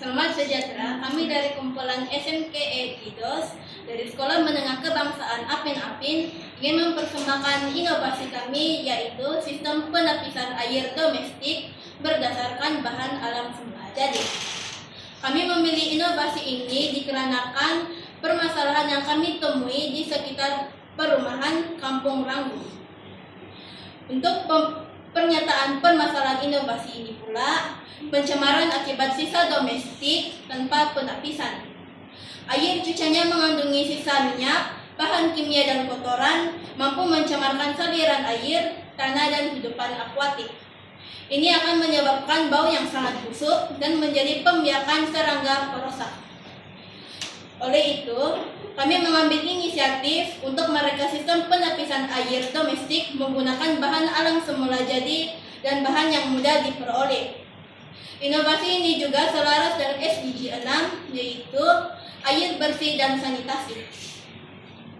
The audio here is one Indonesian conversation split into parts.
Selamat sejahtera, kami dari kumpulan SMKE Kidos dari Sekolah Menengah Kebangsaan Apin-Apin ingin mempersembahkan inovasi kami, yaitu sistem penapisan air domestik berdasarkan bahan alam semula jadi. Kami memilih inovasi ini dikarenakan permasalahan yang kami temui di sekitar perumahan Kampung Ranggung. Untuk pernyataan permasalahan inovasi ini pula, pencemaran akibat sisa domestik tanpa penapisan. Air cuciannya mengandungi sisa minyak, bahan kimia dan kotoran, mampu mencemarkan saluran air, tanah dan kehidupan akuatik. Ini akan menyebabkan bau yang sangat busuk dan menjadi pembiakan serangga perusak. Oleh itu, kami mengambil inisiatif untuk mereka sistem penapisan air domestik menggunakan bahan alam semula jadi dan bahan yang mudah diperoleh. Inovasi ini juga selaras dengan SDG 6, yaitu air bersih dan sanitasi.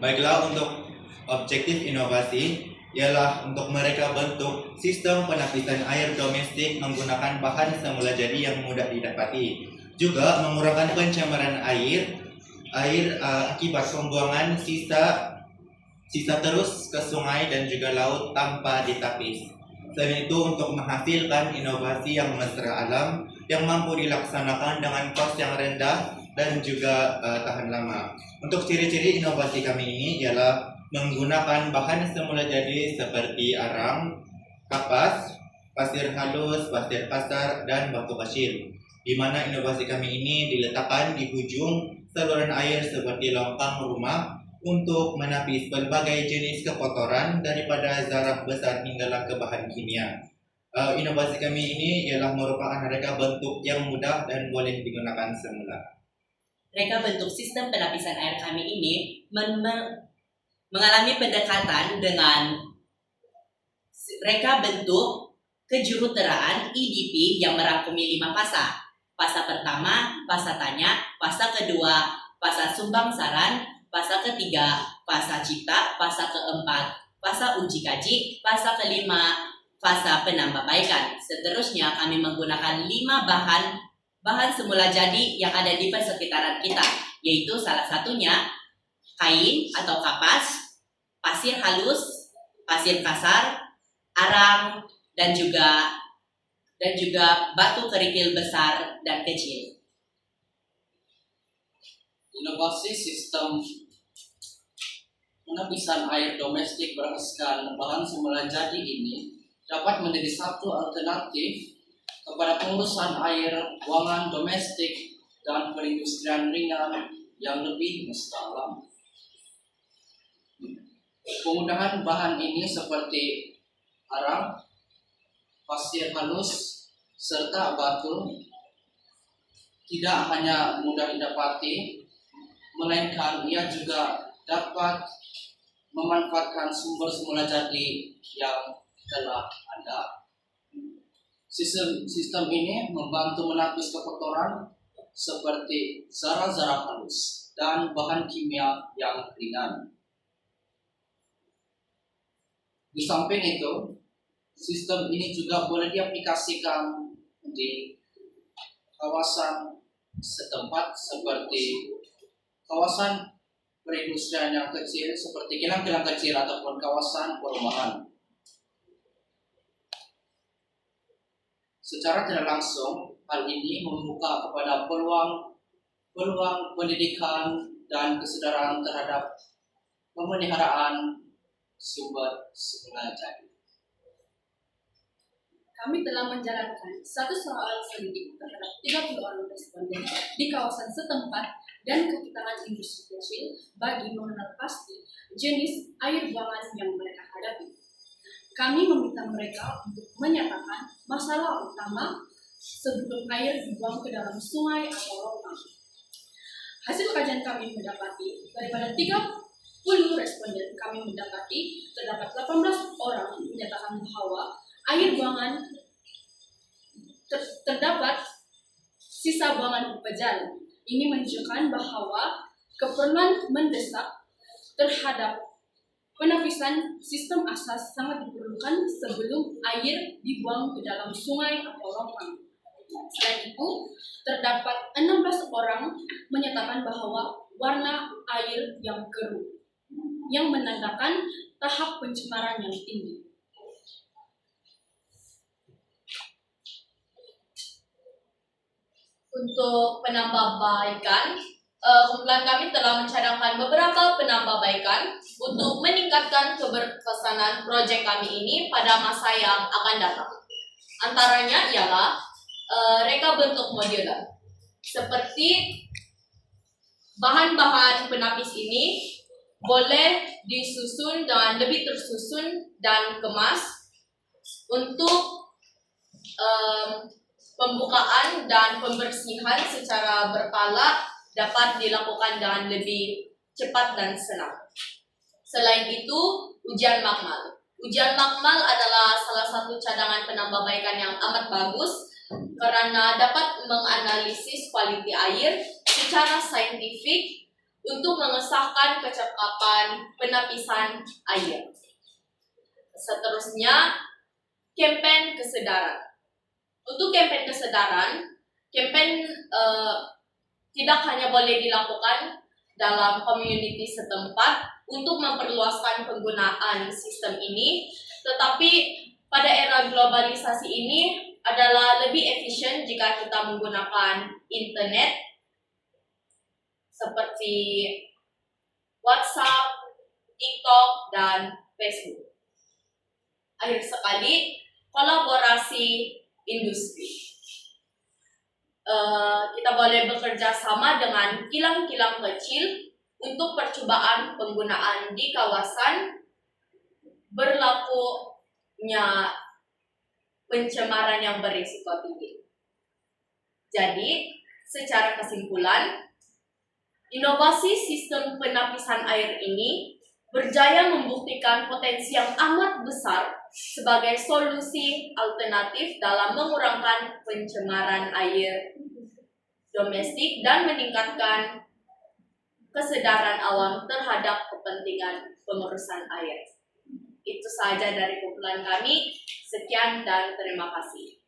Baiklah, untuk objektif inovasi ialah untuk mereka bentuk sistem penapisan air domestik menggunakan bahan semula jadi yang mudah didapati. Juga mengurangi pencemaran air akibat pembuangan sisa terus ke sungai dan juga laut tanpa ditapis. Selain itu, untuk menghasilkan inovasi yang mesra alam yang mampu dilaksanakan dengan kos yang rendah dan juga tahan lama. Untuk ciri-ciri inovasi kami ini ialah menggunakan bahan semula jadi seperti arang, kapas, pasir halus, pasir kasar, dan batu pasir. Di mana inovasi kami ini diletakkan di ujung saluran air seperti longkang rumah untuk menapis berbagai jenis kekotoran daripada zarah besar hinggalah ke bahan kimia. Inovasi kami ini ialah merupakan reka bentuk yang mudah dan boleh digunakan semula. Reka bentuk sistem penapisan air kami ini mengalami pendekatan dengan reka bentuk kejuruteraan IDP yang merangkumi 5 fasa. Fasa pertama, fasa tanya, fasa kedua, fasa sumbang saran, fasa ketiga, fasa cipta, fasa keempat, fasa uji kaji, fasa kelima, fasa penambahbaikan. Seterusnya kami menggunakan 5 bahan semula jadi yang ada di persekitaran kita, yaitu salah satunya kain atau kapas, pasir halus, pasir kasar, arang, dan juga batu kerikil besar dan kecil. Inovasi sistem penapisan air domestik berasaskan bahan semula jadi ini dapat menjadi satu alternatif kepada pengurusan air buangan domestik dan perindustrian ringan yang lebih mesra alam. Penggunaan bahan ini seperti arang, pasir halus, serta batu tidak hanya mudah didapati, melainkan ia juga dapat memanfaatkan sumber semula jadi yang telah ada. Sistem ini membantu menapis kekotoran seperti zarah-zarah halus dan bahan kimia yang ringan. Di samping itu, sistem ini juga boleh diaplikasikan di kawasan setempat seperti kawasan perindustrian yang kecil seperti kilang-kilang kecil ataupun kawasan perumahan. Secara tidak langsung, hal ini membuka kepada peluang pendidikan dan kesadaran terhadap pemeliharaan sumber semula jadi. Kami telah menjalankan satu soal selidik terhadap 30 orang responden di kawasan setempat dan kekitangan industri kecil bagi mengenal pasti jenis air buangan yang mereka hadapi. Kami meminta mereka untuk menyatakan masalah utama sebelum air dibuang ke dalam sungai atau longkang. Hasil kajian kami mendapati daripada 30 responden kami mendapati terdapat 18 orang menyatakan bahwa air buangan terdapat sisa buangan upejal. Ini menunjukkan bahwa keperluan mendesak terhadap penapisan sistem asas sangat diperlukan sebelum air dibuang ke dalam sungai atau longkang. Selain itu, terdapat 16 orang menyatakan bahwa warna air yang keruh, yang menandakan tahap pencemaran yang tinggi. Untuk penambahbaikan, kumpulan kami telah mencadangkan beberapa penambahbaikan untuk meningkatkan keberkesanan proyek kami ini pada masa yang akan datang. Antaranya ialah reka bentuk modular. Seperti bahan-bahan penapis ini boleh disusun dengan lebih tersusun dan kemas untuk pembukaan dan pembersihan secara berkala dapat dilakukan dengan lebih cepat dan senang. Selain itu, ujian makmal. Ujian makmal adalah salah satu cadangan penambahbaikan yang amat bagus karena dapat menganalisis kualiti air secara saintifik untuk mengesahkan kecakapan penapisan air. Seterusnya, kampanye kesadaran. Untuk kampanye kesadaran, kampanye tidak hanya boleh dilakukan dalam community setempat untuk memperluaskan penggunaan sistem ini, tetapi pada era globalisasi ini adalah lebih efisien jika kita menggunakan internet seperti WhatsApp, TikTok, dan Facebook. Akhir sekali, kolaborasi industri. Kita boleh bekerja sama dengan kilang-kilang kecil untuk percobaan penggunaan di kawasan berlakunya pencemaran yang berisiko tinggi. Jadi, secara kesimpulan, inovasi sistem penapisan air ini berjaya membuktikan potensi yang amat besar sebagai solusi alternatif dalam mengurangkan pencemaran air domestik dan meningkatkan kesadaran awam terhadap kepentingan pengurusan air. Itu saja dari kumpulan kami. Sekian dan terima kasih.